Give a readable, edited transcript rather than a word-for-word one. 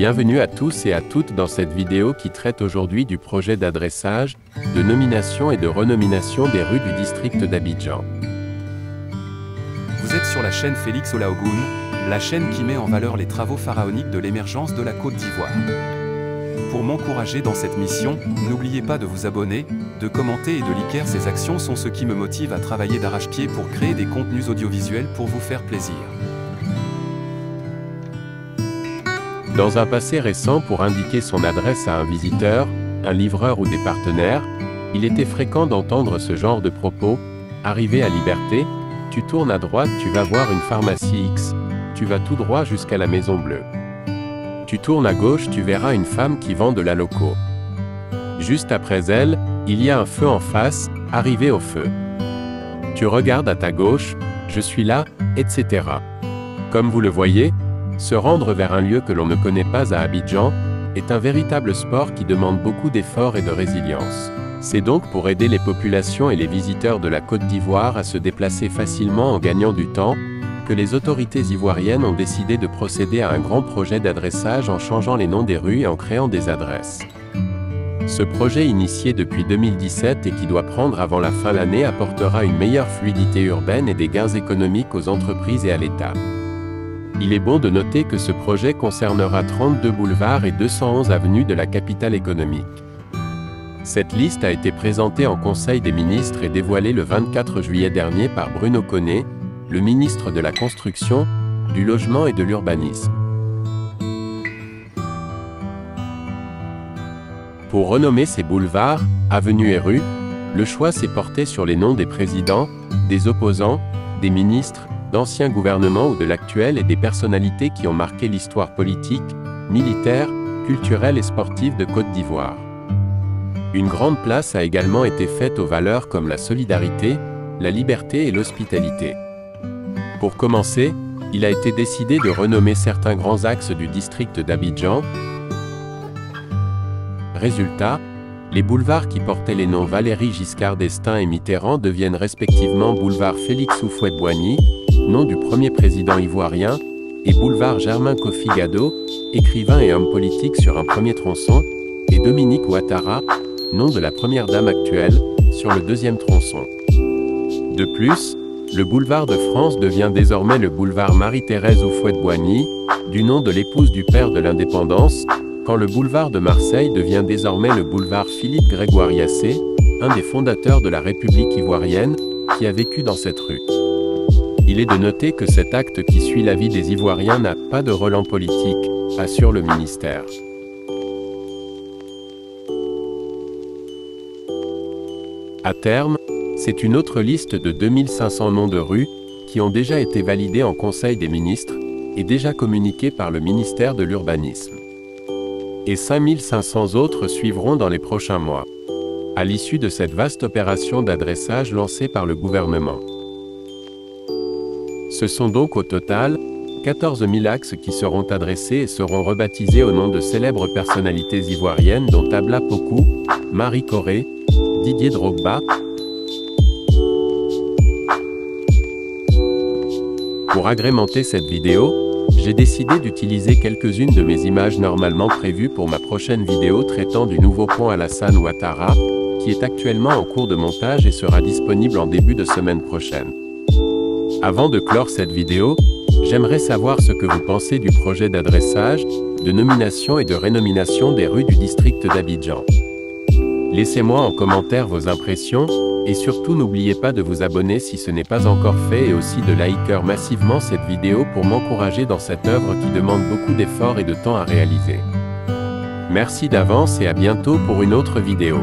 Bienvenue à tous et à toutes dans cette vidéo qui traite aujourd'hui du projet d'adressage, de nomination et de renomination des rues du district d'Abidjan. Vous êtes sur la chaîne Félix Olaogun, la chaîne qui met en valeur les travaux pharaoniques de l'émergence de la Côte d'Ivoire. Pour m'encourager dans cette mission, n'oubliez pas de vous abonner, de commenter et de liker. Ces actions sont ce qui me motive à travailler d'arrache-pied pour créer des contenus audiovisuels pour vous faire plaisir. Dans un passé récent, pour indiquer son adresse à un visiteur, un livreur ou des partenaires, il était fréquent d'entendre ce genre de propos. Arrivé à Liberté, tu tournes à droite, tu vas voir une pharmacie X, tu vas tout droit jusqu'à la Maison Bleue. Tu tournes à gauche, tu verras une femme qui vend de la loco. Juste après elle, il y a un feu en face, arrivé au feu. Tu regardes à ta gauche, je suis là, etc. Comme vous le voyez, se rendre vers un lieu que l'on ne connaît pas à Abidjan est un véritable sport qui demande beaucoup d'efforts et de résilience. C'est donc pour aider les populations et les visiteurs de la Côte d'Ivoire à se déplacer facilement en gagnant du temps, que les autorités ivoiriennes ont décidé de procéder à un grand projet d'adressage en changeant les noms des rues et en créant des adresses. Ce projet initié depuis 2017 et qui doit prendre avant la fin de l'année apportera une meilleure fluidité urbaine et des gains économiques aux entreprises et à l'État. Il est bon de noter que ce projet concernera 32 boulevards et 211 avenues de la capitale économique. Cette liste a été présentée en Conseil des ministres et dévoilée le 24 juillet dernier par Bruno Koné, le ministre de la Construction, du Logement et de l'Urbanisme. Pour renommer ces boulevards, avenues et rues, le choix s'est porté sur les noms des présidents, des opposants, des ministres, d'anciens gouvernements ou de l'actuel et des personnalités qui ont marqué l'histoire politique, militaire, culturelle et sportive de Côte d'Ivoire. Une grande place a également été faite aux valeurs comme la solidarité, la liberté et l'hospitalité. Pour commencer, il a été décidé de renommer certains grands axes du district d'Abidjan. Résultat, les boulevards qui portaient les noms Valéry Giscard d'Estaing et Mitterrand deviennent respectivement boulevard Félix Houphouët-Boigny, nom du premier président ivoirien, et boulevard Germain Kofi Gado, écrivain et homme politique sur un premier tronçon, et Dominique Ouattara, nom de la première dame actuelle, sur le deuxième tronçon. De plus, le boulevard de France devient désormais le boulevard Marie-Thérèse Houphouët-Boigny, du nom de l'épouse du père de l'indépendance, quand le boulevard de Marseille devient désormais le boulevard Philippe Grégoire Yassé, un des fondateurs de la République ivoirienne, qui a vécu dans cette rue. Il est de noter que cet acte qui suit l'avis des Ivoiriens n'a pas de relent politique, assure le ministère. À terme, c'est une autre liste de 2500 noms de rues qui ont déjà été validés en Conseil des ministres et déjà communiqués par le ministère de l'Urbanisme. Et 5500 autres suivront dans les prochains mois, à l'issue de cette vaste opération d'adressage lancée par le gouvernement. Ce sont donc au total 14 000 axes qui seront adressés et seront rebaptisés au nom de célèbres personnalités ivoiriennes dont Tabla Pokou, Marie Corée, Didier Drogba. Pour agrémenter cette vidéo, j'ai décidé d'utiliser quelques-unes de mes images normalement prévues pour ma prochaine vidéo traitant du nouveau pont Alassane Ouattara, qui est actuellement en cours de montage et sera disponible en début de semaine prochaine. Avant de clore cette vidéo, j'aimerais savoir ce que vous pensez du projet d'adressage, de nomination et de rénomination des rues du district d'Abidjan. Laissez-moi en commentaire vos impressions, et surtout n'oubliez pas de vous abonner si ce n'est pas encore fait et aussi de liker massivement cette vidéo pour m'encourager dans cette œuvre qui demande beaucoup d'efforts et de temps à réaliser. Merci d'avance et à bientôt pour une autre vidéo.